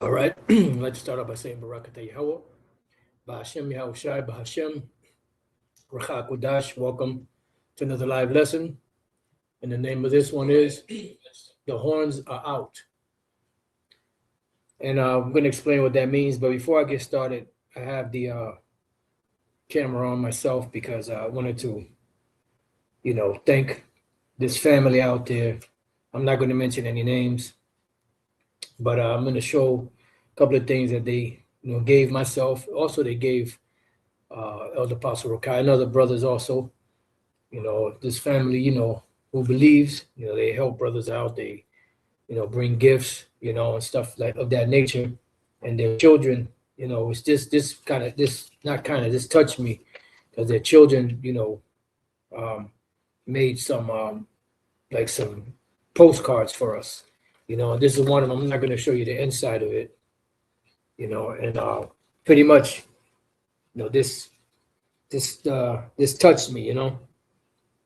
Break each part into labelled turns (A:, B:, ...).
A: All right, let's start off by saying Barakatah Yahweh, Ba'ashem Yahweh Shai, Ba'ashem, Racha Kodash. Welcome to another live lesson. And the name of this one is The Horns Are Out. And I'm going to explain what that means. But before I get started, I have the camera on myself because I wanted to, thank this family out there. I'm not going to mention any names, but I'm going to show a couple of things that they, gave myself. Also, they gave Elder Apostle Rokai and other brothers also. This family, who believes, they help brothers out. They, bring gifts, and stuff like of that nature. And their children, it's just this touched me because their children, made some like some postcards for us, and this is one of them. I'm not going to show you the inside of it, and pretty much, this touched me, it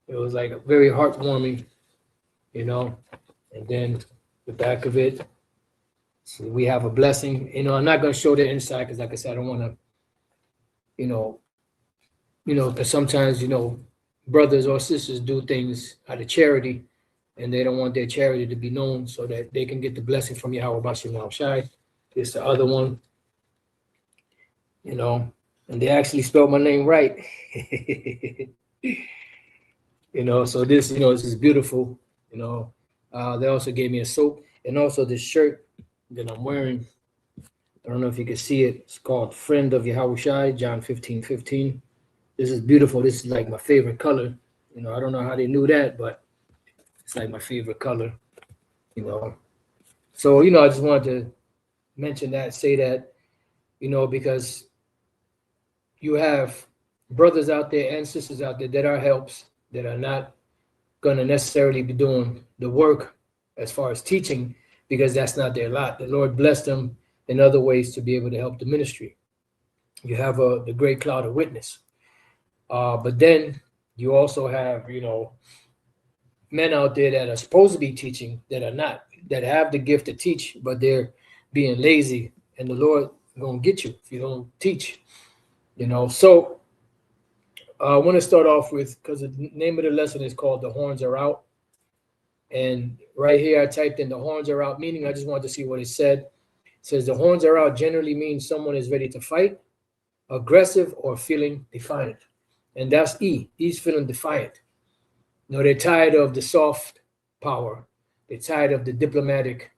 A: was like very heartwarming, and then the back of it, see, we have a blessing, I'm not going to show the inside because, like I said, I don't want to, because sometimes, brothers or sisters do things out of charity, and they don't want their charity to be known so that they can get the blessing from Yahweh Bashim Shai. It's the other one, and they actually spelled my name right. So this, this is beautiful. They also gave me a soap and also this shirt that I'm wearing. I don't know if you can see it. It's called Friend of Yahweh Shai, John 15:15. This is beautiful. This is like my favorite color. I don't know how they knew that, but it's like my favorite color. So, I just wanted to mention that, say that, because you have brothers out there and sisters out there that are helps, that are not going to necessarily be doing the work as far as teaching, because that's not their lot. The Lord blessed them in other ways to be able to help the ministry. You have the great cloud of witness. But then you also have, men out there that are supposed to be teaching that are not, that have the gift to teach, but they're being lazy, and the Lord going to get you if you don't teach, So I want to start off with, because the name of the lesson is called The Horns Are Out. And right here I typed in the horns are out, meaning I just wanted to see what it said. It says the horns are out generally means someone is ready to fight, aggressive, or feeling defiant. And that's E. E's feeling defiant. They're tired of the soft power. They're tired of the diplomatic,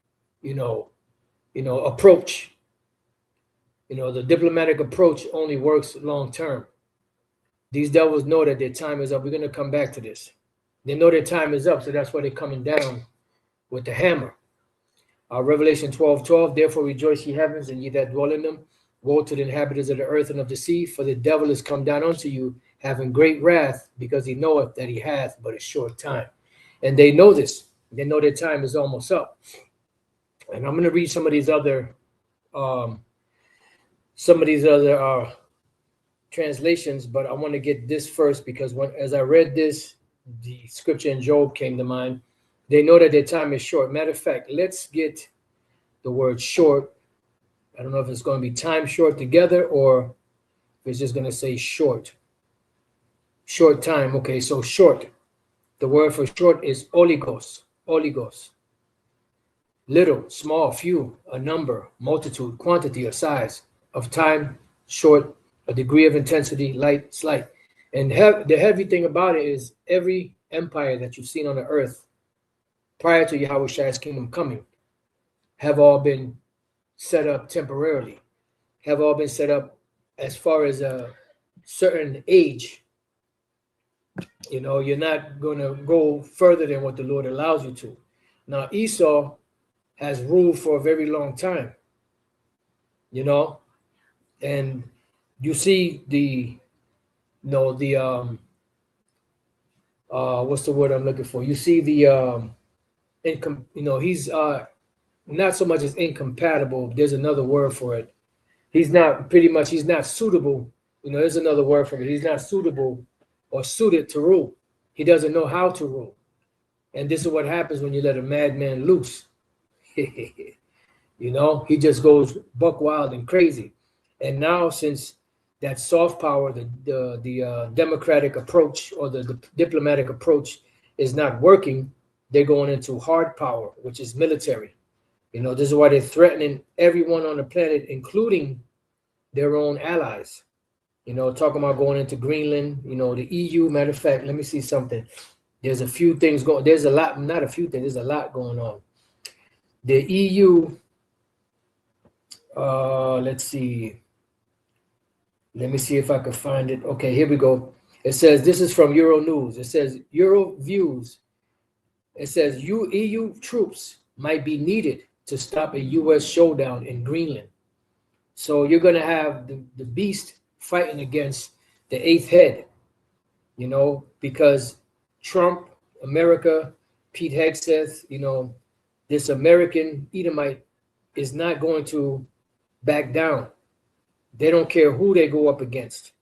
A: approach. The diplomatic approach only works long term. These devils know that their time is up. We're going to come back to this. They know their time is up, so that's why they're coming down with the hammer. Revelation 12:12. Therefore rejoice, ye heavens, and ye that dwell in them. Woe to the inhabitants of the earth and of the sea, for the devil is come down unto you, having great wrath, because he knoweth that he hath but a short time. And they know this. They know their time is almost up. And I'm going to read some of these other translations, but I want to get this first because as I read this, the scripture in Job came to mind. They know that their time is short. Matter of fact, let's get the word short. I don't know if it's going to be time short together or if it's just going to say short. Short time. Okay, so short. The word for short is oligos. Oligos. Little, small, few, a number, multitude, quantity, or size of time, short, a degree of intensity, light, slight. And the heavy thing about it is every empire that you've seen on the earth prior to Yahweh Shai's kingdom coming have all been set up temporarily, have all been set up as far as a certain age. You're not going to go further than what the Lord allows you to. Now, Esau has ruled for a very long time, and you see what's the word I'm looking for? You see he's not so much as incompatible. There's another word for it. He's not suitable. There's another word for it. He's not suitable or suited to rule. He doesn't know how to rule. And this is what happens when you let a madman loose. You know, he just goes buck wild and crazy. And now, since that soft power, the democratic approach or the diplomatic approach is not working, they're going into hard power, which is military. You know, this is why they're threatening everyone on the planet, including their own allies. You know, talking about going into Greenland, you know, the EU. Matter of fact, let me see something. There's a few things going. There's a lot, not a few things. There's a lot going on. The EU. Let's see. Let me see if I can find it. Okay, here we go. It says, this is from Euro News. It says Euro Views. It says EU troops might be needed to stop a US showdown in Greenland. So you're going to have the beast fighting against the eighth head, you know, because Trump, America, Pete Hegseth, you know, this American Edomite is not going to back down. They don't care who they go up against.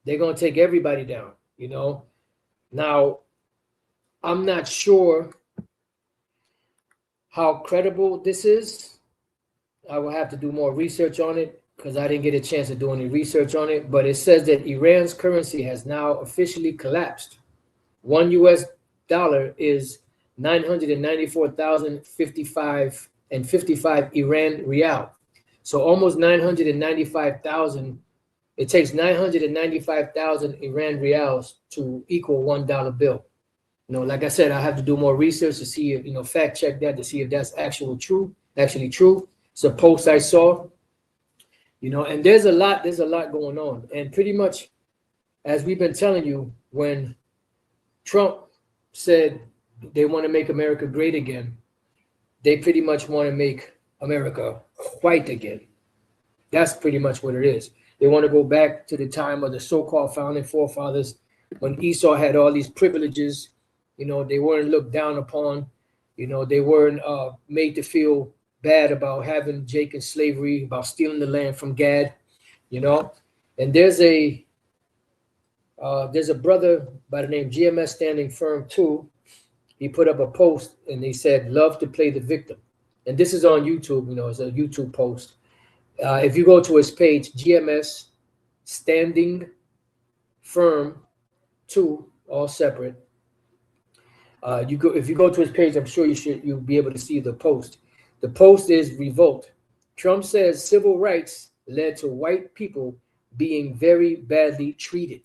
A: They're going to take everybody down, you know. Now, I'm not sure how credible this is. I will have to do more research on it because I didn't get a chance to do any research on it. But it says that Iran's currency has now officially collapsed. One US dollar is 994,055 Iran rial. So almost 995,000. It takes 995,000 Iran rials to equal $1 bill. You know, like I said, I have to do more research to see if, you know, fact check that to see if that's actually true. It's a post I saw, you know, and there's a lot going on. And pretty much, as we've been telling you, when Trump said they want to make America great again, they pretty much want to make America white again. That's pretty much what it is. They want to go back to the time of the so-called founding forefathers when Esau had all these privileges. You know, they weren't looked down upon. You know, they weren't made to feel bad about having Jake in slavery, about stealing the land from Gad, you know. And there's a brother by the name GMS Standing Firm 2. He put up a post and he said, love to play the victim. And this is on YouTube, you know, it's a YouTube post. If you go to his page, GMS Standing Firm 2, all separate. If you go to his page, I'm sure you'll be able to see the post. The post is revolt. Trump says civil rights led to white people being very badly treated.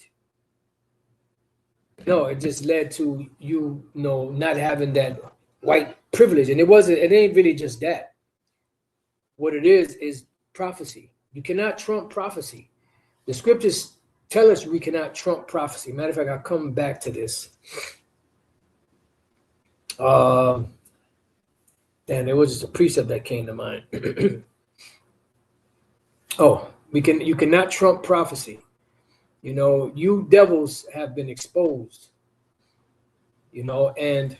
A: No, it just led to you know not having that white privilege, and it ain't really just that. What it is prophecy. You cannot trump prophecy. The scriptures tell us we cannot trump prophecy. Matter of fact, I'll come back to this. And there was just a precept that came to mind. You cannot trump prophecy. You know, you devils have been exposed, you know, and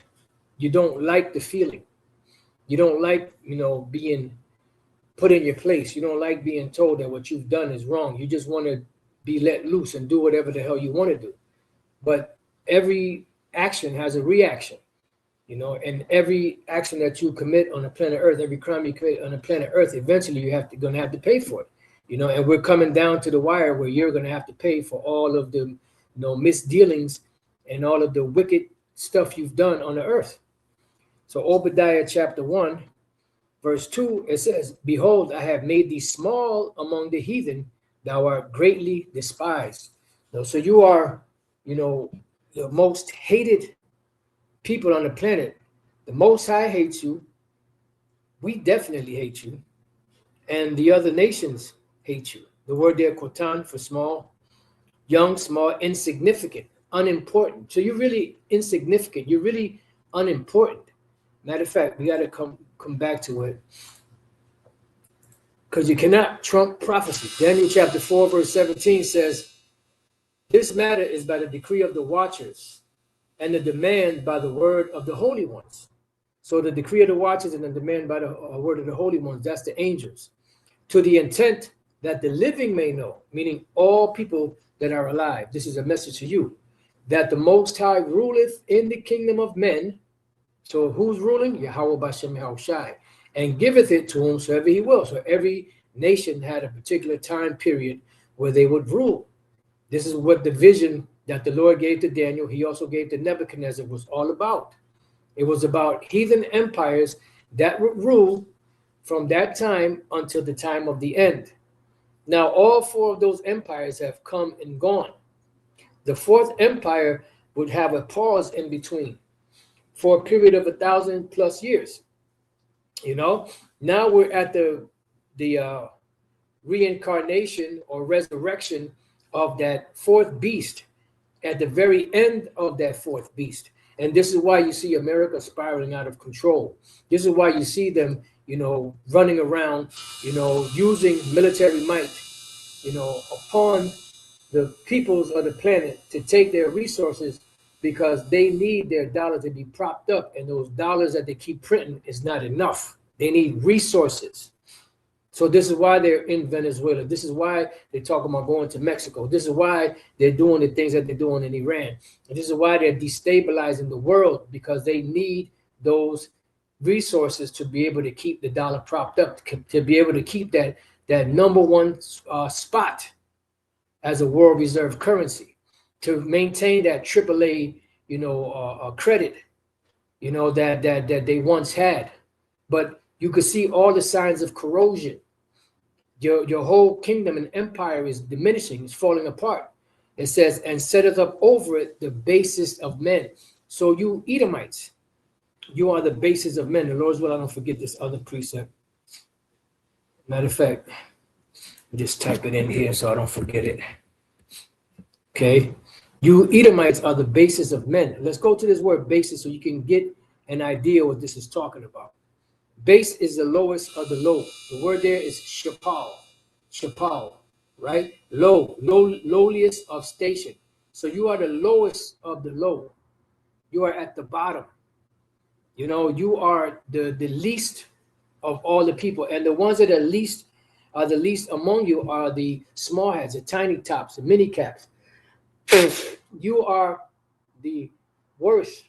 A: you don't like the feeling. You don't like, you know, being put in your place. You don't like being told that what you've done is wrong. You just want to be let loose and do whatever the hell you want to do. But every action has a reaction, you know, and every action that you commit on the planet Earth, every crime you commit on the planet Earth, eventually you're going to have to pay for it, you know, and we're coming down to the wire where you're going to have to pay for all of the, you know, misdealings and all of the wicked stuff you've done on the earth. So Obadiah chapter 1, verse 2, it says, behold, I have made thee small among the heathen, thou art greatly despised. So you are, you know, the most hated people on the planet. The Most High hates you. We definitely hate you. And the other nations hate you. The word there, kotan, for small, young, small, insignificant, unimportant. So you're really insignificant. You're really unimportant. Matter of fact, we got to come back to it, because you cannot trump prophecy. Daniel chapter 4, verse 17 says, this matter is by the decree of the watchers and the demand by the word of the holy ones. So the decree of the watchers and the demand by the word of the holy ones, that's the angels, to the intent that the living may know, meaning all people that are alive. This is a message to you, that the Most High ruleth in the kingdom of men. So who's ruling? Yahweh Bashem Yahushai. and giveth it to whomsoever he will. So every nation had a particular time period where they would rule. This is what the vision that the Lord gave to Daniel, he also gave to Nebuchadnezzar, was all about. It was about heathen empires that would rule from that time until the time of the end. Now, all four of those empires have come and gone. The fourth empire would have a pause in between for a period of 1,000+ years. You know, now we're at the reincarnation or resurrection of that fourth beast at the very end of that fourth beast. And this is why you see America spiraling out of control. This is why you see them, running around, using military might, upon the peoples of the planet to take their resources, because they need their dollar to be propped up, and those dollars that they keep printing is not enough. They need resources. So this is why they're in Venezuela. This is why they're talking about going to Mexico. This is why they're doing the things that they're doing in Iran. And this is why they're destabilizing the world, because they need those resources to be able to keep the dollar propped up, to be able to keep that number one spot as a world reserve currency, to maintain that AAA, credit, that they once had. But you could see all the signs of corrosion. Your whole kingdom and empire is diminishing, it's falling apart. It says, and setteth up over it the basest of men. So you Edomites, you are the basis of men. The Lord's will, I don't forget this other precept. Matter of fact, just type it in here so I don't forget it. Okay. You Edomites are the basis of men. Let's go to this word basis so you can get an idea what this is talking about. Base is the lowest of the low. The word there is shapal, right? Lowliest of station. So you are the lowest of the low. You are at the bottom. You are the least of all the people. And the ones that are the least among you are the small hats, the tiny tops, the mini caps. You are the worst,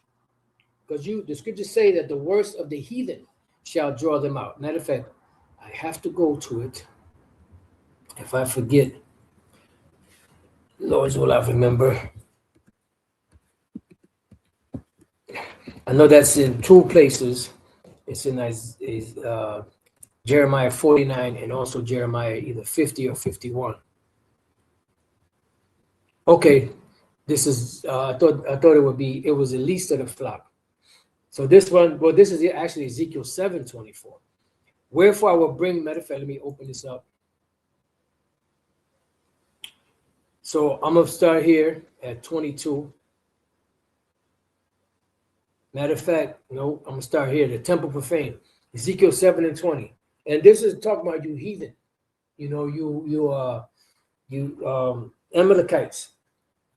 A: because the scriptures say that the worst of the heathen shall draw them out. Matter of fact, I have to go to it. If I forget, Lord's will I remember. I know that's in two places. It's in Jeremiah 49 and also Jeremiah either 50 or 51. Okay, this is I thought it was the least of the flock. So this one, well, this is actually Ezekiel 7:24. Wherefore I will bring, matter of fact, let me open this up. So I'm going to start here at 22. Matter of fact, no, I'm going to start here, the temple profane. Ezekiel 7:20. And this is talking about you heathen. You Amalekites,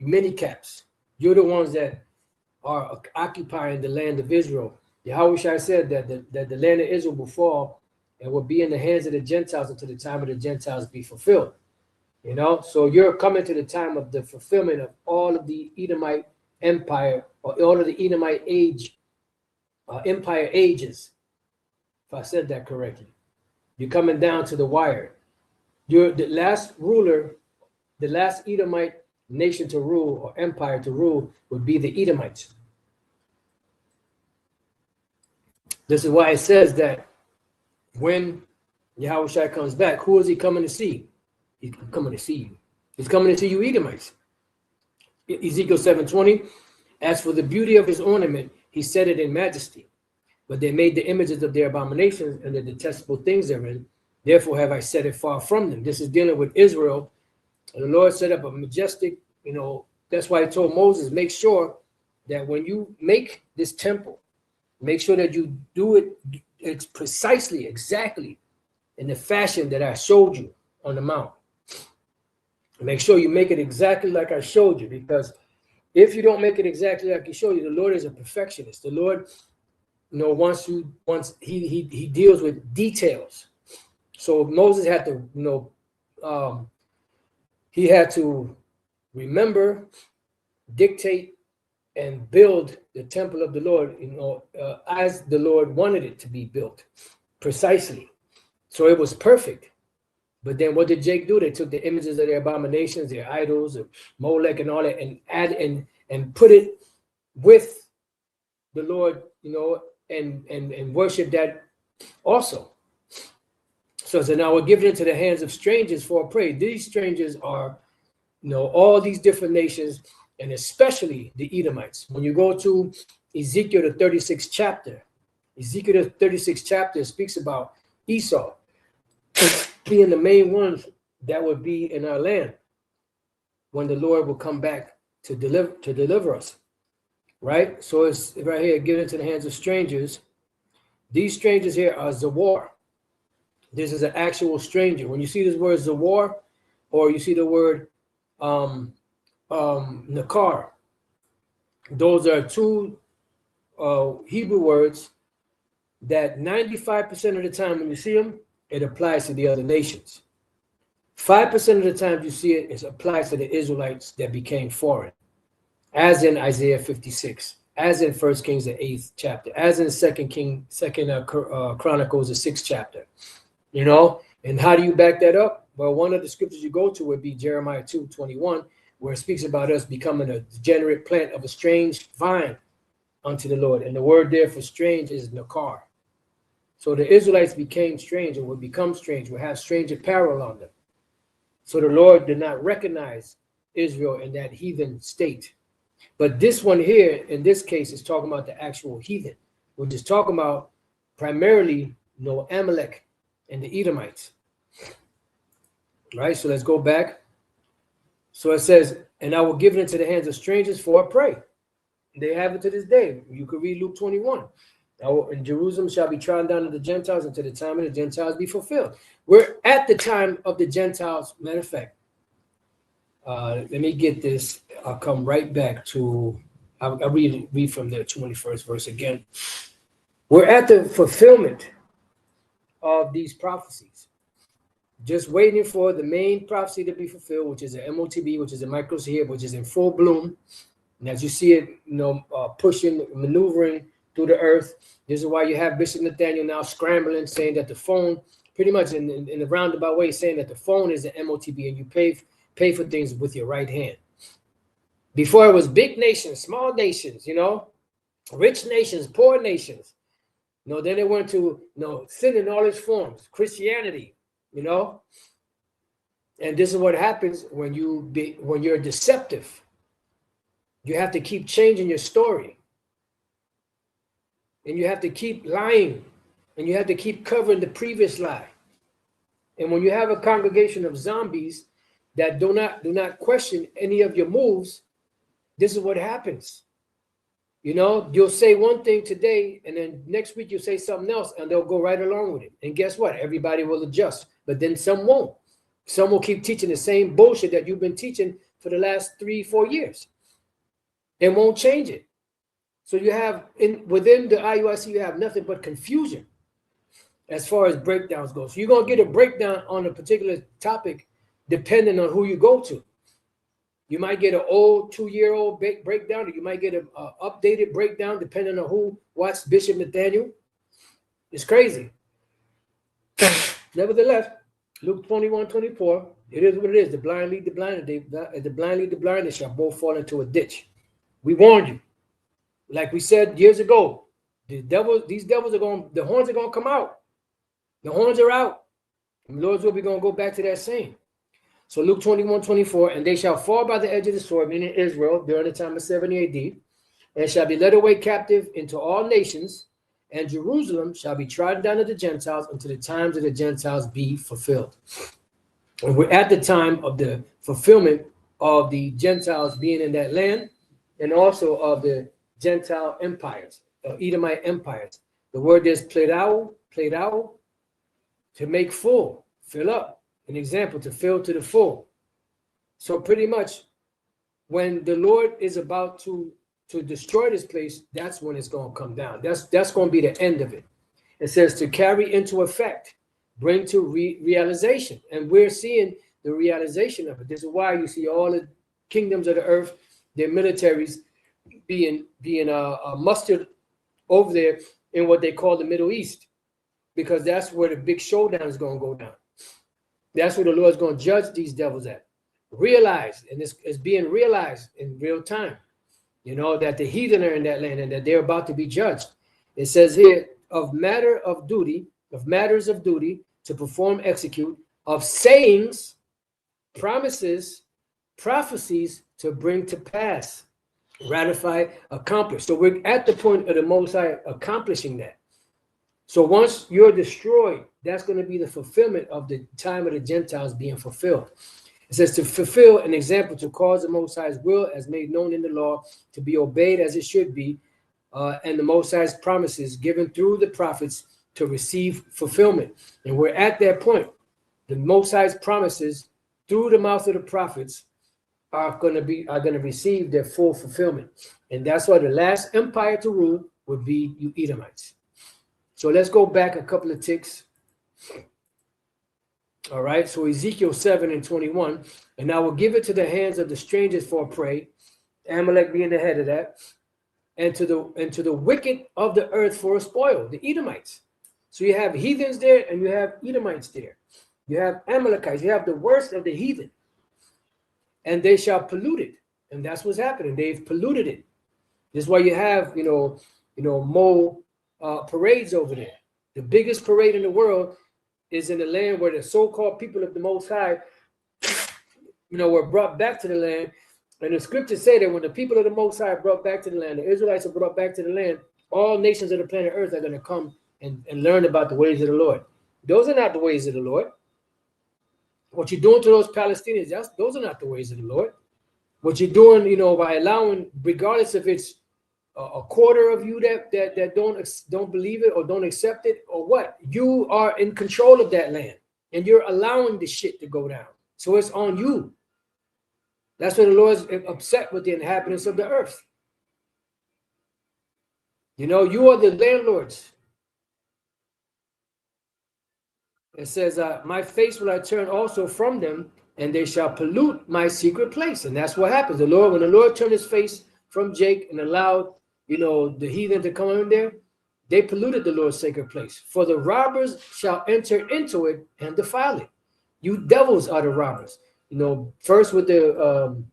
A: many caps. You're the ones that are occupying the land of Israel. Yahushua said that the land of Israel will fall and will be in the hands of the Gentiles until the time of the Gentiles be fulfilled. So you're coming to the time of the fulfillment of all of the Edomite empire, or all of the Edomite empire ages. If I said that correctly, you're coming down to the wire. You're the last ruler, the last Edomite nation to rule or empire to rule would be the Edomites. This is why it says that when Yahushua comes back, who is he coming to see? He's coming to see you. He's coming to see you Edomites. Ezekiel 7:20, as for the beauty of his ornament, he set it in majesty. But they made the images of their abominations and the detestable things therein. Therefore have I set it far from them. This is dealing with Israel. And the Lord set up a majestic, that's why he told Moses, make sure that when you make this temple, make sure that you do it precisely, exactly in the fashion that I showed you on the mount. Make sure you make it exactly like I showed you, because if you don't make it exactly like he showed you, the Lord is a perfectionist. The Lord, he deals with details. So Moses had to, he had to remember, dictate, and build the temple of the Lord, as the Lord wanted it to be built. precisely. So it was perfect. But then what did Jake do? They took the images of their abominations, their idols, of Molech and all that, and add and put it with the Lord, and worship that also. So now we're giving it into the hands of strangers for a prey. These strangers are, all these different nations, and especially the Edomites. When you go to Ezekiel, the 36th chapter, Ezekiel, the 36th chapter speaks about Esau being the main ones that would be in our land when the Lord will come back to deliver us. Right? So it's right here, given into the hands of strangers. These strangers here are Zawar. This is an actual stranger. When you see this word Zawar, or you see the word Nakar, those are two Hebrew words that 95% of the time when you see them, it applies to the other nations. 5% of the time you see it, it applies to the Israelites that became foreign, as in Isaiah 56, as in 1 Kings, the 8th chapter, as in 2 Chronicles, the 6th chapter. And how do you back that up? Well, one of the scriptures you go to would be Jeremiah 2:21, where it speaks about us becoming a degenerate plant of a strange vine unto the Lord. And the word there for strange is nakar. So the Israelites became strange, and will become strange, will have strange apparel on them. So the Lord did not recognize Israel in that heathen state. But this one here, in this case, is talking about the actual heathen. We're just talking about primarily, Amalek and the Edomites. Right? So let's go back. So it says, and I will give it into the hands of strangers for a prey. They have it to this day. You could read Luke 21. In Jerusalem shall be trodden down of the Gentiles until the time of the Gentiles be fulfilled. We're at the time of the Gentiles. Matter of fact, let me get this. I'll come right back to, I'll read from the 21st verse again. We're at the fulfillment of these prophecies. Just waiting for the main prophecy to be fulfilled, which is a MOTB, which is a microsphere, which is in full bloom. And as you see it, pushing, maneuvering through the earth. This is why you have Bishop Nathaniel now scrambling, saying that the phone, pretty much in a roundabout way, saying that the phone is an MOTB, and you pay for things with your right hand. Before it was big nations, small nations, rich nations, poor nations. Then it went to sin in all its forms, Christianity, and this is what happens when you're deceptive. You have to keep changing your story, and you have to keep lying, and you have to keep covering the previous lie. And when you have a congregation of zombies that do not question any of your moves, this is what happens. You'll say one thing today, and then next week you'll say something else, and they'll go right along with it. And guess what? Everybody will adjust, but then some won't. Some will keep teaching the same bullshit that you've been teaching for the last 3-4 years and won't change it. So you have, within the IUIC, you have nothing but confusion as far as breakdowns go. So you're going to get a breakdown on a particular topic depending on who you go to. You might get an old 2-year-old breakdown, or you might get an updated breakdown depending on who watched Bishop Nathaniel. It's crazy. Nevertheless, Luke 21:24, it is what it is. The blind lead the blind, the blind lead the blind, they shall both fall into a ditch. We warned you. Like we said years ago, these devils are going, the horns are going to come out. The horns are out. And Lord's will be going to go back to that same. So Luke 21:24, and they shall fall by the edge of the sword, meaning Israel, during the time of 70 AD, and shall be led away captive into all nations, and Jerusalem shall be trodden down of the Gentiles until the times of the Gentiles be fulfilled. And we're at the time of the fulfillment of the Gentiles being in that land, and also of the Gentile empires, Edomite empires. The word is pledao, to make full, fill up. An example, to fill to the full. So pretty much when the Lord is about to destroy this place, that's when it's going to come down. That's going to be the end of it. It says to carry into effect, bring to realization. And we're seeing the realization of it. This is why you see all the kingdoms of the earth, their militaries being mustered over there in what they call the Middle East. because that's where the big showdown is going to go down. That's where the Lord's going to judge these devils at. Realize, and it's being realized in real time, you know, that the heathen are in that land and that they're about to be judged. It says here, of matters of duty to perform, execute, of sayings, promises, prophecies to bring to pass, ratify, accomplish. So we're at the point of the Most High accomplishing that. So once you're destroyed, that's going to be the fulfillment of the time of the Gentiles being fulfilled. It says to fulfill an example, to cause the Most High's will as made known in the law, to be obeyed as it should be, and the Most High's promises given through the prophets to receive fulfillment. And we're at that point. The Most High's promises through the mouth of the prophets are going to receive their full fulfillment. And that's why the last empire to rule would be you Edomites. So let's go back a couple of ticks. All right, so Ezekiel 7:21, and I will give it to the hands of the strangers for a prey, Amalek being the head of that, and to the wicked of the earth for a spoil, the Edomites. So you have heathens there and you have Edomites there. You have Amalekites, you have the worst of the heathen, and they shall pollute it. And that's what's happening. They've polluted it. This is why you have, more parades over there. The biggest parade in the world is in the land where the so-called people of the Most High, were brought back to the land. And the scriptures say that when the people of the Most High are brought back to the land, the Israelites are brought back to the land, all nations of the planet Earth are going to come and learn about the ways of the Lord. Those are not the ways of the Lord. What you're doing to those Palestinians, those are not the ways of the Lord. What you're doing, by allowing, regardless if it's a quarter of you that don't believe it or don't accept it or what, you are in control of that land and you're allowing the shit to go down. So it's on you. That's why the Lord's upset with the inhabitants of the earth. You are the landlords. It says, my face will I turn also from them, and they shall pollute my secret place. And that's what happens. When the Lord turned his face from Jake and allowed, the heathen to come in there, they polluted the Lord's sacred place. For the robbers shall enter into it and defile it. You devils are the robbers. First with the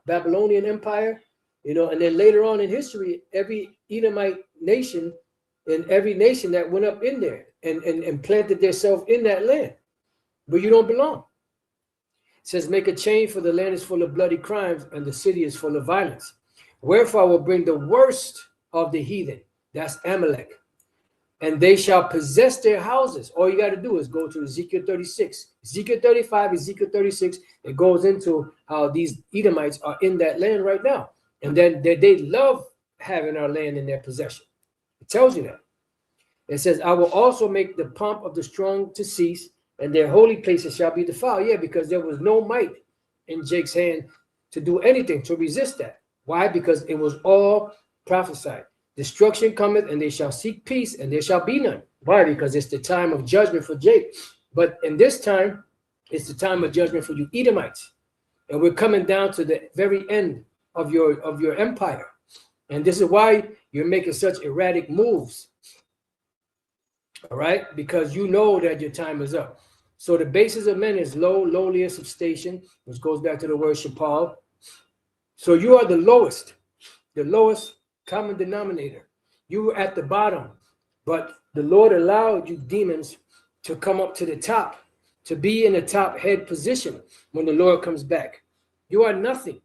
A: Babylonian Empire, and then later on in history, every Edomite nation and every nation that went up in there and planted themselves in that land. But you don't belong. It says, make a change, for the land is full of bloody crimes and the city is full of violence. Wherefore I will bring the worst of the heathen, that's Amalek, and they shall possess their houses. All you got to do is go to Ezekiel 36, Ezekiel 35, Ezekiel 36. It goes into how these Edomites are in that land right now. And then they love having our land in their possession. It tells you that. It says, I will also make the pomp of the strong to cease, and their holy places shall be defiled. Yeah, because there was no might in Jake's hand to do anything, to resist that. Why? Because it was all prophesied. Destruction cometh, and they shall seek peace, and there shall be none. Why? Because it's the time of judgment for Jake. But in this time, it's the time of judgment for you Edomites. And we're coming down to the very end of your empire. And this is why you're making such erratic moves. All right? Because you know that your time is up. So the basis of men is low, lowliest of station, which goes back to the word shapal. So you are the lowest common denominator. You were at the bottom, but the Lord allowed you demons to come up to the top, to be in the top head position when the Lord comes back. You are nothing.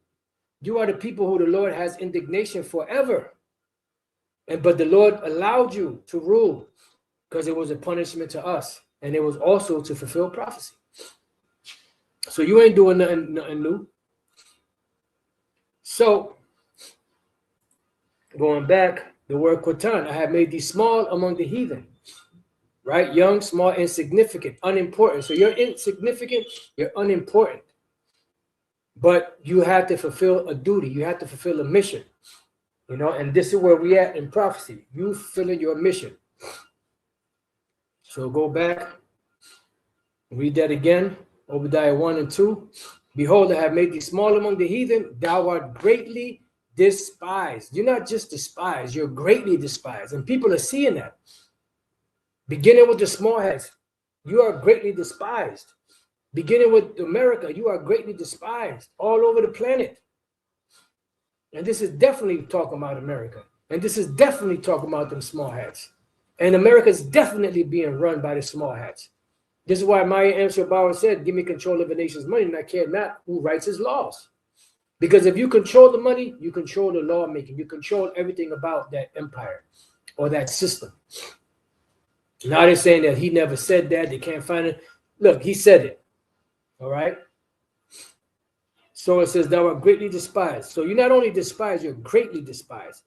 A: You are the people who the Lord has indignation forever. But the Lord allowed you to rule because it was a punishment to us, and it was also to fulfill prophecy. So you ain't doing nothing new. So, going back, the word Quatan, I have made thee small among the heathen, right? Young, small, insignificant, unimportant. So you're insignificant, you're unimportant. But you have to fulfill a duty. You have to fulfill a mission, and this is where we at in prophecy. You fulfilling your mission. So go back, read that again, Obadiah 1 and 2. Behold, I have made thee small among the heathen. Thou art greatly despised. You're not just despised, you're greatly despised. And people are seeing that. Beginning with the small hats, you are greatly despised. Beginning with America, you are greatly despised all over the planet. And this is definitely talking about America. And this is definitely talking about them small hats. And America is definitely being run by the small hats. This is why Maya Angelou said, give me control of the nation's money, and I care not who writes his laws. Because if you control the money, you control the lawmaking. You control everything about that empire or that system. Now they're saying that he never said that. They can't find it. Look, he said it. All right. So it says, thou art greatly despised. So you're not only despised, you're greatly despised.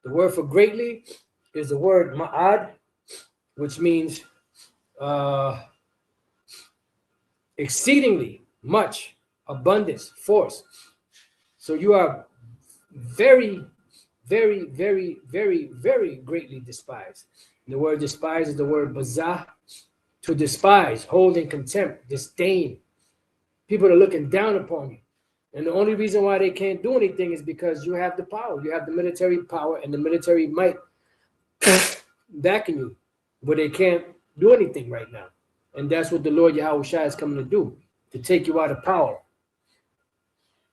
A: The word for greatly is the word ma'ad, which means exceedingly, much, abundance, force. So you are very, very, very, very, very greatly despised. And the word despise is the word bazah, to despise, hold in contempt, disdain. People are looking down upon you. And the only reason why they can't do anything is because you have the power. You have the military power and the military might backing you, but they can't do anything right now. And that's what the Lord Yahweh Shai is coming to do, to take you out of power.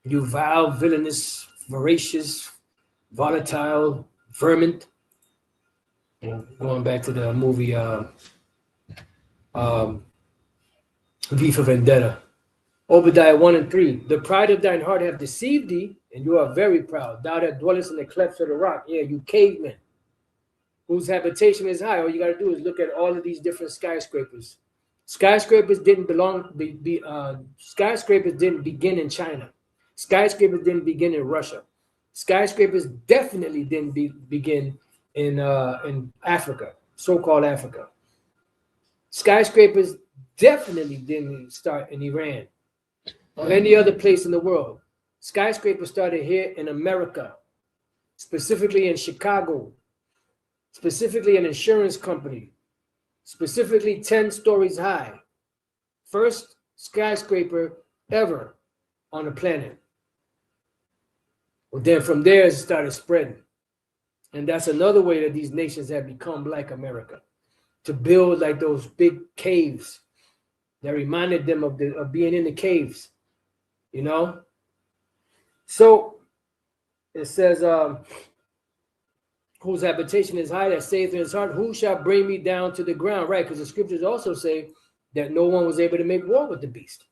A: You vile, villainous, voracious, volatile, vermin. Going back to the movie V for Vendetta. Obadiah 1 and 3. The pride of thine heart have deceived thee, and you are very proud. Thou that dwellest in the clefts of the rock. Yeah, you cavemen, whose habitation is high. All you got to do is look at all of these different skyscrapers. Skyscrapers didn't skyscrapers didn't begin in China. Skyscrapers didn't begin in Russia. Skyscrapers definitely didn't begin in Africa, so-called Africa. Skyscrapers definitely didn't start in Iran or any other place in the world. Skyscrapers started here in America, specifically in Chicago, specifically an insurance company, specifically 10 stories high. First skyscraper ever on the planet. Well, then from there it started spreading. And that's another way that these nations have become like America, to build like those big caves that reminded them of being in the caves, you know? So it says, whose habitation is high, that saith in his heart, who shall bring me down to the ground? Right, because the scriptures also say that no one was able to make war with the beast.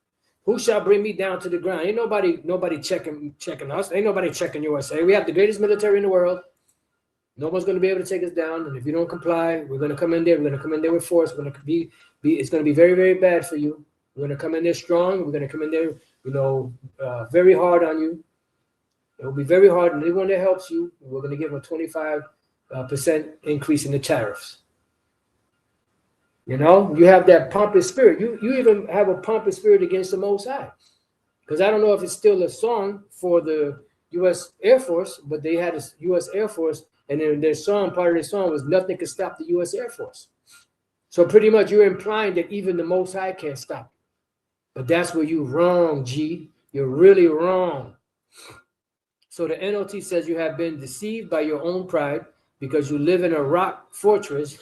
A: Who shall bring me down to the ground? Ain't nobody checking us. Ain't nobody checking USA. We have the greatest military in the world. No one's going to be able to take us down. And if you don't comply, we're going to come in there. We're going to come in there with force. We're going to be it's going to be very, very bad for you. We're going to come in there strong. We're going to come in there, very hard on you. It will be very hard. And anyone that helps you, we're going to give a 25% increase in the tariffs. You know, you have that pompous spirit. You even have a pompous spirit against the Most High. Because I don't know if it's still a song for the U.S. Air Force, but they had a U.S. Air Force, and then their song, part of their song was nothing could stop the U.S. Air Force. So pretty much you're implying that even the Most High can't stop. But that's where you're wrong, G. You're really wrong. So the NLT says you have been deceived by your own pride because you live in a rock fortress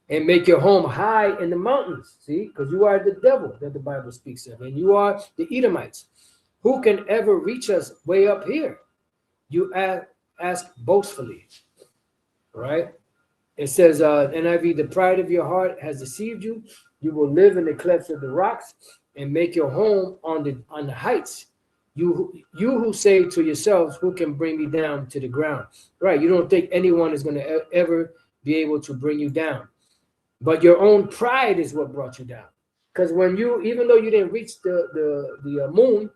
A: and make your home high in the mountains. See, because you are the devil that the Bible speaks of, and you are the Edomites. Who can ever reach us way up here? You ask boastfully, right? It says, NIV, the pride of your heart has deceived you. You will live in the clefts of the rocks and make your home on the heights. You who say to yourselves, who can bring me down to the ground? Right? You don't think anyone is going to ever be able to bring you down. But your own pride is what brought you down. Because even though you didn't reach the moon,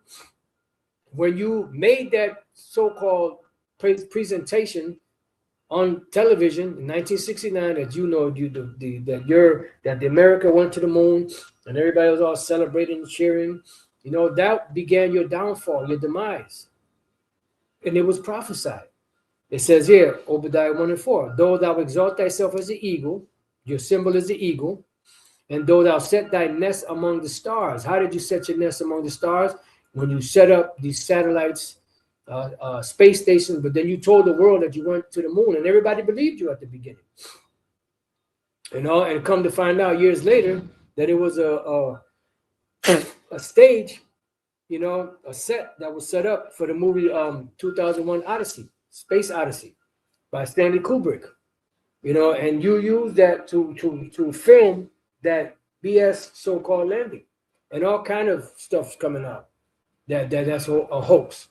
A: when you made that so-called presentation on television in 1969, that the America went to the moon and everybody was all celebrating and cheering, that began your downfall, your demise. And it was prophesied. It says here, Obadiah 1 and 4, though thou exalt thyself as the eagle, your symbol is the eagle, and though thou set thy nest among the stars. How did you set your nest among the stars? When you set up these satellites, space stations, but then you told the world that you went to the moon, and everybody believed you at the beginning. and come to find out years later that it was a stage, a set that was set up for the movie 2001 Odyssey, Space Odyssey by Stanley Kubrick. And you use that to film that BS so-called landing, and all kind of stuff's coming out that's a hoax.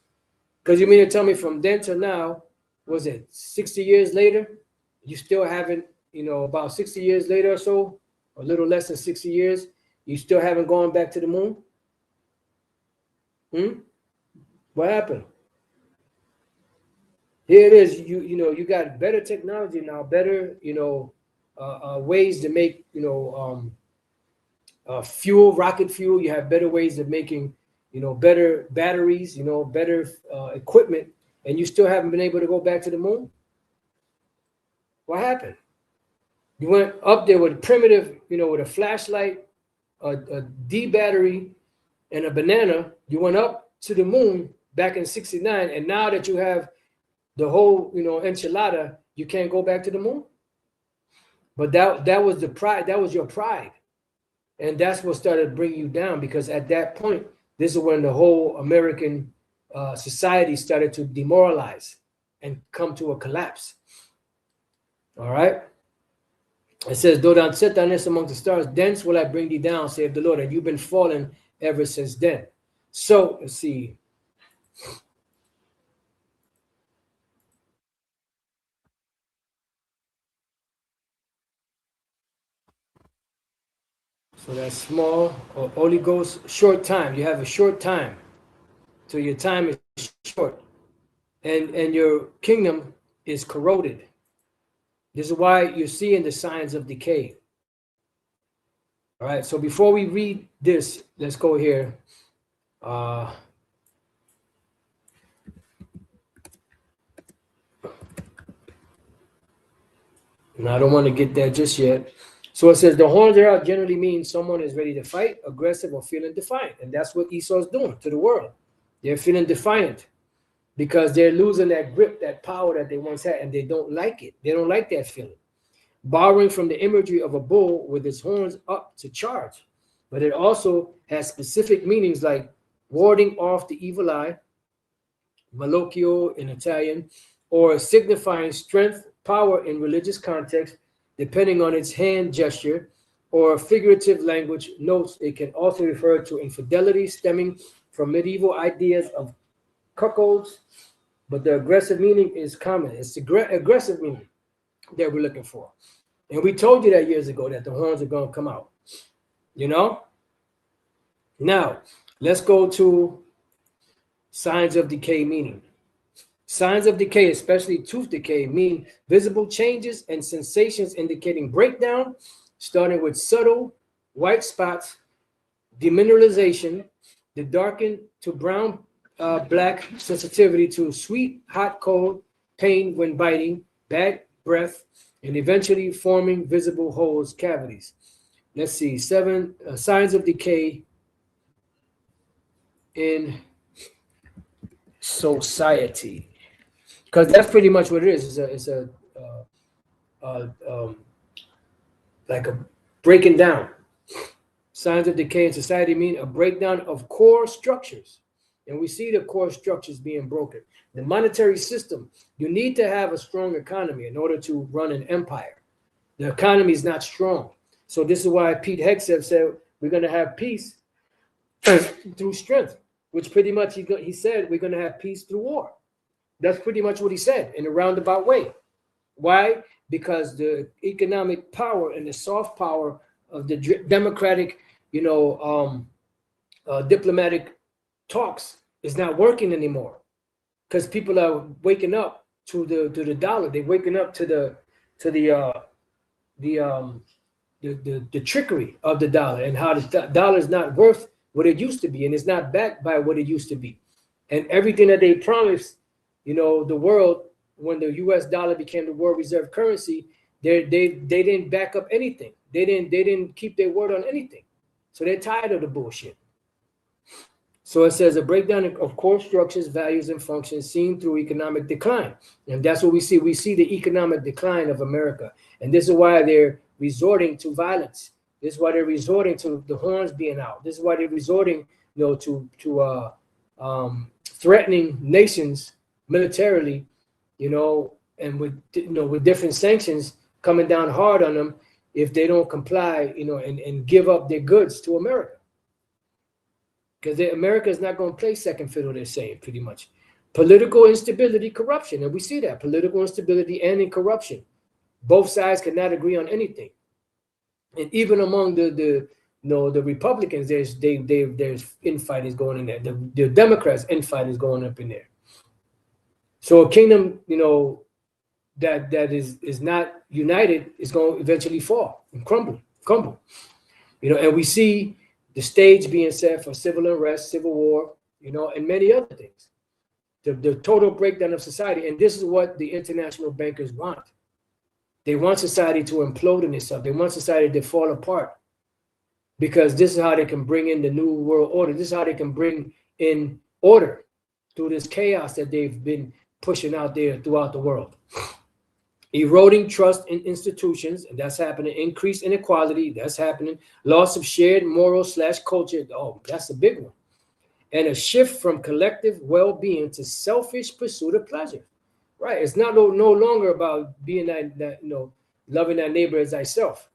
A: Because you mean to tell me from then to now, was it 60 years later, you still haven't, about 60 years later or so, a little less than 60 years, you still haven't gone back to the moon? What happened? Here it is. You got better technology now, better ways to make fuel, rocket fuel. You have better ways of making better batteries, better equipment, and you still haven't been able to go back to the moon. What happened? You went up there with primitive, with a flashlight, a D battery, and a banana. You went up to the moon back in '69, and now that you have the whole, enchilada, you can't go back to the moon. But that was the pride. That was your pride, and that's what started bringing you down. Because at that point, this is when the whole American society started to demoralize and come to a collapse. All right. It says, "Though thou sit down among the stars, thence will I bring thee down, saith the Lord." And you've been fallen ever since then. So let's see. So that's small or Holy Ghost, short time. You have a short time. So your time is short. And your kingdom is corroded. This is why you're seeing the signs of decay. All right. So before we read this, let's go here. Now I don't want to get that just yet. So it says the horns are out generally means someone is ready to fight, aggressive, or feeling defiant. And that's what Esau's doing to the world. They're feeling defiant because they're losing that grip, that power that they once had, and they don't like it. They don't like that feeling. Borrowing from the imagery of a bull with its horns up to charge. But it also has specific meanings like warding off the evil eye, malocchio in Italian, or signifying strength, power in religious context, depending on its hand gesture, or figurative language notes. It can also refer to infidelity stemming from medieval ideas of cuckolds, but the aggressive meaning is common. It's the aggressive meaning that we're looking for. And we told you that years ago that the horns are going to come out. Now, let's go to signs of decay meaning. Signs of decay, especially tooth decay, mean visible changes and sensations indicating breakdown, starting with subtle white spots, demineralization, the darkened to brown, black sensitivity to sweet, hot, cold, pain when biting, bad breath, and eventually forming visible holes, cavities. Let's see, 7 signs of decay in society. Because that's pretty much what it is. It's like a breaking down. Signs of decay in society mean a breakdown of core structures. And we see the core structures being broken. The monetary system, you need to have a strong economy in order to run an empire. The economy is not strong. So this is why Pete Hegseth said we're going to have peace through strength, which pretty much he said we're going to have peace through war. That's pretty much what he said in a roundabout way. Why? Because the economic power and the soft power of the democratic, diplomatic talks is not working anymore. Because people are waking up to the dollar. They're waking up to the trickery of the dollar and how the dollar is not worth what it used to be, and it's not backed by what it used to be. And everything that they promised, the world, when the U.S. dollar became the world reserve currency, they didn't back up anything. They didn't keep their word on anything. So they're tired of the bullshit. So it says a breakdown of core structures, values, and functions seen through economic decline. And that's what we see. We see the economic decline of America. And this is why they're resorting to violence. This is why they're resorting to the horns being out. This is why they're resorting, to threatening nations militarily, and with different sanctions coming down hard on them if they don't comply, and give up their goods to America. Because America is not going to play second fiddle, they're saying, pretty much. Political instability, corruption, and we see that political instability and in corruption. Both sides cannot agree on anything, and even among the Republicans, there's infighting is going in there. The Democrats infighting is going up in there. So a kingdom, that is not united is going to eventually fall and crumble. And we see the stage being set for civil unrest, civil war, and many other things. The total breakdown of society, and this is what the international bankers want. They want society to implode in itself. They want society to fall apart, because this is how they can bring in the new world order. This is how they can bring in order through this chaos that they've been pushing out there throughout the world. Eroding trust in institutions, and that's happening. Increased inequality, that's happening. Loss of shared moral/culture, that's a big one. And a shift from collective well-being to selfish pursuit of pleasure. Right? It's not no longer about being that loving that neighbor as thyself.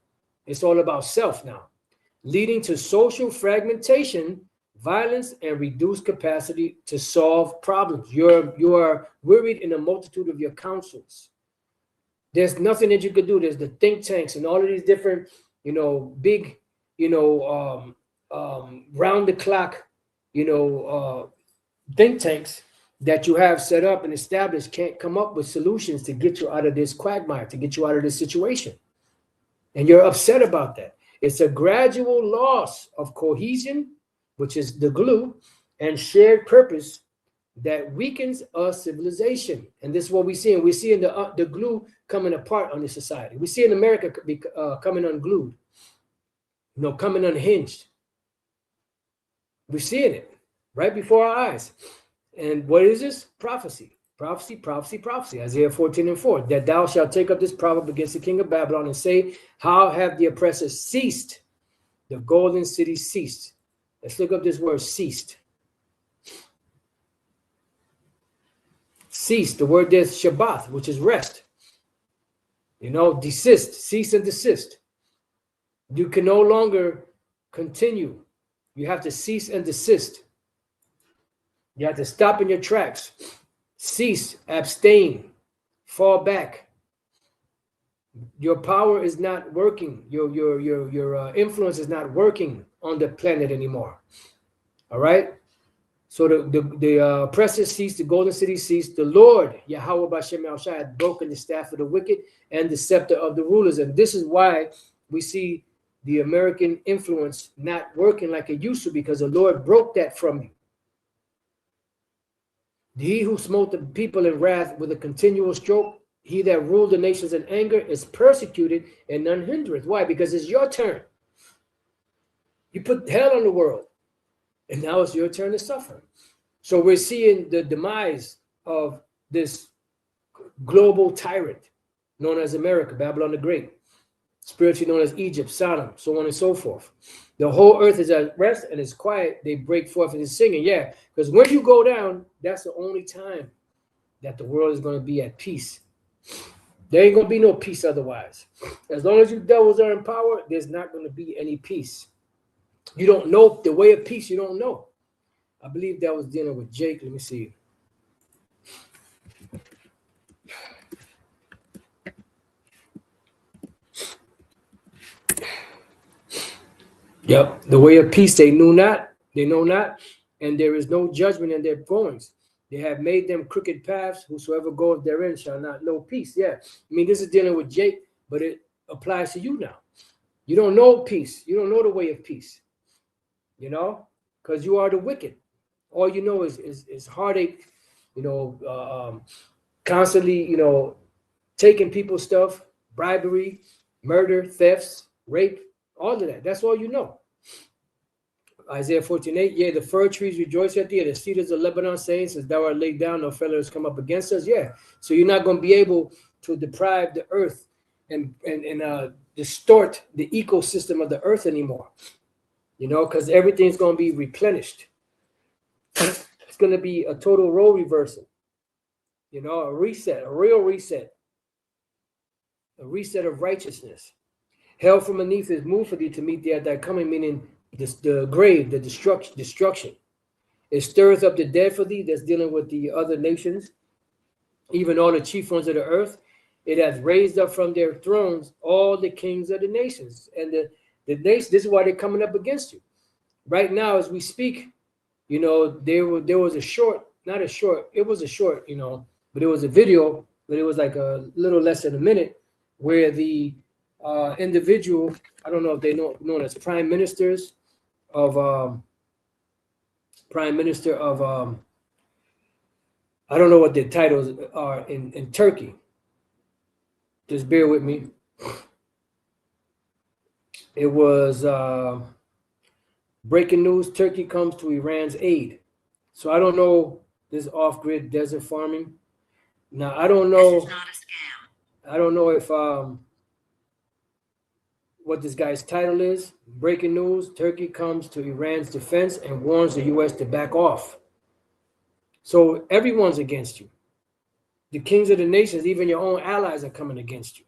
A: It's all about self now, leading to social fragmentation, violence, and reduced capacity to solve problems. You are worried in a multitude of your councils. There's nothing that you could do. There's the think tanks and all of these different, big, round the clock, think tanks that you have set up and established can't come up with solutions to get you out of this quagmire, to get you out of this situation. And you're upset about that. It's a gradual loss of cohesion, which is the glue, and shared purpose that weakens our civilization. And this is what we see. And we're seeing the glue coming apart on the society. We see in America coming unglued, coming unhinged. We're seeing it right before our eyes. And what is this? Prophecy. Isaiah 14:4, that thou shalt take up this proverb against the king of Babylon and say, how have the oppressors ceased? The golden city ceased. Let's look up this word, ceased. Cease, the word there's Shabbat, which is rest. Desist, cease and desist. You can no longer continue. You have to cease and desist. You have to stop in your tracks. Cease, abstain, fall back. Your power is not working. Your influence is not working on the planet anymore. All right? So the oppressors ceased, the golden city ceased. The Lord, Yahweh Bashem El-Shai, had broken the staff of the wicked and the scepter of the rulers. And this is why we see the American influence not working like it used to, because the Lord broke that from you. He who smote the people in wrath with a continual stroke, he that ruled the nations in anger, is persecuted and none hindereth. Why? Because it's your turn. You put hell on the world, and now it's your turn to suffer. So we're seeing the demise of this global tyrant known as America, Babylon the Great, spiritually known as Egypt, Sodom, so on and so forth. The whole earth is at rest and it's quiet. They break forth into singing. Yeah, because when you go down, that's the only time that the world is going to be at peace. There ain't going to be no peace otherwise. As long as you devils are in power, there's not going to be any peace. You don't know the way of peace. You don't know. I believe that was dealing with Jake. Let me see. Yep, the way of peace they know not, and there is no judgment in their goings. They have made them crooked paths, whosoever goeth therein shall not know peace. Yeah, I mean, this is dealing with Jake, but it applies to you now. You don't know peace. You don't know the way of peace, because you are the wicked. All you know is heartache, constantly, taking people's stuff, bribery, murder, thefts, rape, all of that. That's all you know. Isaiah 14:8, yea, the fir trees rejoice at thee, and the cedars of Lebanon saying, since thou art laid down, no fellow has come up against us. Yeah, so you're not going to be able to deprive the earth and distort the ecosystem of the earth anymore, you know, because everything's going to be replenished. It's going to be a total role reversal, you know, a reset, a real reset, a reset of righteousness. Hell from beneath is moved for thee to meet thee at thy coming, meaning the grave, the destruction. It stirs up the dead for thee. That's dealing with the other nations, even all the chief ones of the earth. It has raised up from their thrones all the kings of the nations. And the nations, this is why they're coming up against you. Right now, as we speak, you know, there was a short, not a short, it was a short, you know, but it was a video, but it was like a little less than a minute, where the individual, I don't know if they known as prime ministers of I don't know what their titles are in Turkey. Just bear with me. It was breaking news: Turkey comes to Iran's aid. So I don't know this off-grid desert farming. Now I don't know. This is not a scam. I don't know if what this guy's title is. Breaking news: Turkey comes to Iran's defense and warns the U.S. to back off. So everyone's against you. The kings of the nations, even your own allies, are coming against you.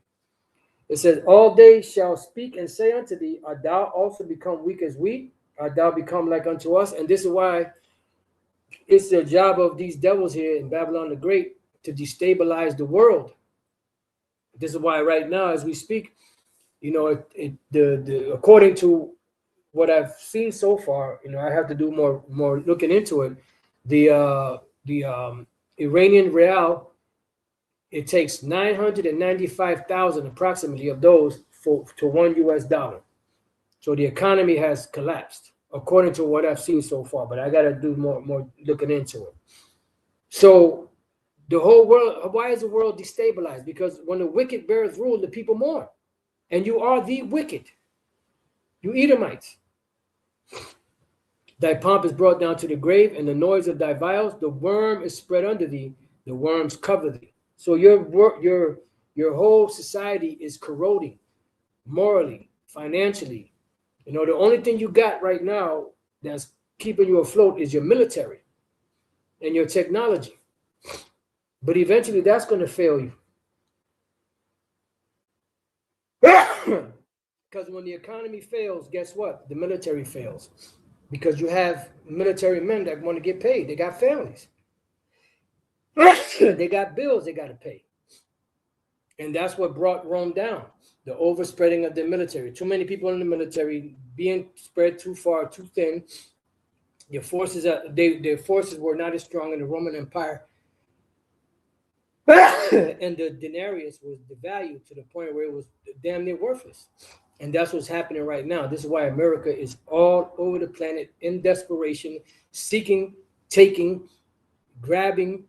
A: It says, all they shall speak and say unto thee, art thou also become weak as we? Art thou become like unto us? And this is why it's the job of these devils here in Babylon the Great to destabilize the world. This is why right now, as we speak, you know, according to what I've seen so far, you know, I have to do more looking into it. The Iranian real, it takes 995,000 approximately of those to $1 US. So the economy has collapsed, according to what I've seen so far. But I got to do more looking into it. So the whole world, why is the world destabilized? Because when the wicked bears rule, the people mourn. And you are the wicked. You Edomites. Thy pomp is brought down to the grave, and the noise of thy vials, the worm is spread under thee, the worms cover thee. So your whole society is corroding morally, financially. You know, the only thing you got right now that's keeping you afloat is your military and your technology. But eventually that's going to fail you. Because when the economy fails, guess what? The military fails. Because you have military men that want to get paid. They got families. They got bills they got to pay. And that's what brought Rome down. The overspreading of the military. Too many people in the military being spread too far, too thin. Their forces were not as strong in the Roman Empire. And the denarius was devalued to the point where it was damn near worthless. And that's what's happening right now. This is why America is all over the planet in desperation, seeking, taking, grabbing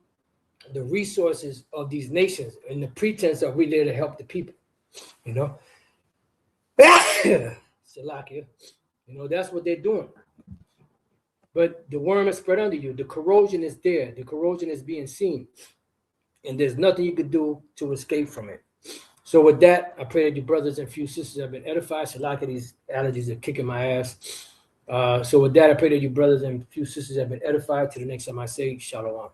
A: the resources of these nations and the pretense that we're there to help the people. You know? Salakia. You know, that's what they're doing. But the worm is spread under you. The corrosion is there. The corrosion is being seen. And there's nothing you could do to escape from it. So with that, I pray that your brothers and few sisters have been edified. Salaka, these allergies are kicking my ass. So with that, I pray that your brothers and few sisters have been edified. To the next time I say, Shalom.